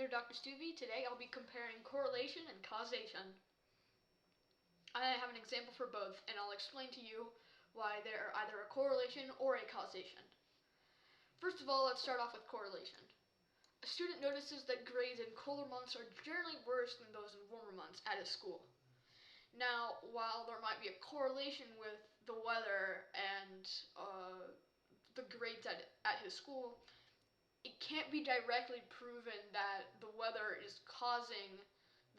there, Dr. Stuvie. Today I'll be comparing correlation and causation. I have an example for both, and I'll explain to you why they're either a correlation or a causation. First of all, let's start off with correlation. A student notices that grades in colder months are generally worse than those in warmer months at his school. Now, while there might be a correlation with the weather and the grades at his school, it can't be directly proven that the weather is causing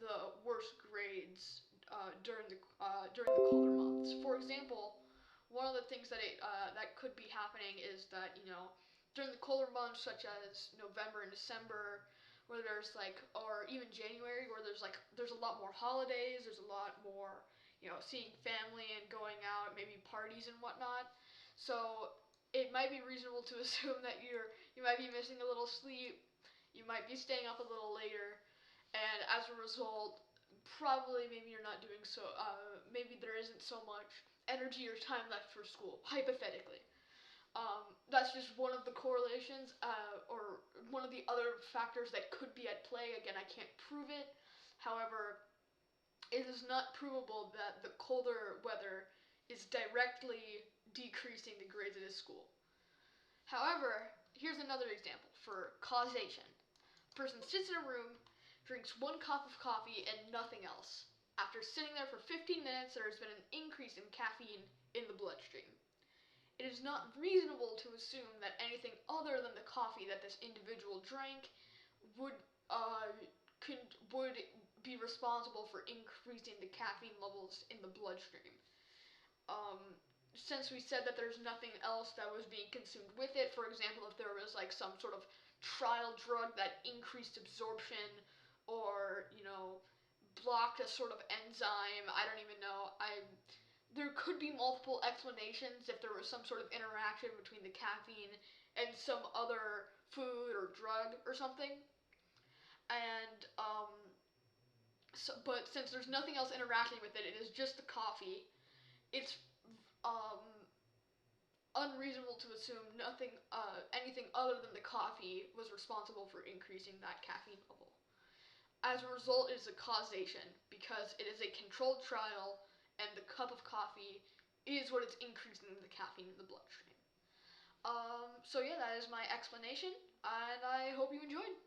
the worst grades during the colder months. For example, one of the things that could be happening is that during the colder months, such as November and December, where there's or even January, where there's a lot more holidays, there's a lot more seeing family and going out, maybe parties and whatnot. So it might be reasonable to assume that you might be missing a little sleep, you might be staying up a little later, and as a result, probably maybe you're not doing so. Maybe there isn't so much energy or time left for school, hypothetically. That's just one of the correlations, or one of the other factors that could be at play. Again, I can't prove it. However, it is not provable that the colder weather is directly decreasing the grades at his school. However, here's another example for causation. A person sits in a room, drinks 1 cup of coffee and nothing else. After sitting there for 15 minutes, there has been an increase in caffeine in the bloodstream. It is not reasonable to assume that anything other than the coffee that this individual drank would be responsible for increasing the caffeine levels in the bloodstream. Since we said that there's nothing else that was being consumed with it, for example, if there was some sort of trial drug that increased absorption or, blocked a sort of enzyme, I don't even know. There could be multiple explanations if there was some sort of interaction between the caffeine and some other food or drug or something. And, but since there's nothing else interacting with it, it is just the coffee, it's unreasonable to assume anything other than the coffee was responsible for increasing that caffeine level. As a result, it is a causation because it is a controlled trial and the cup of coffee is what is increasing the caffeine in the bloodstream. So yeah, that is my explanation, and I hope you enjoyed.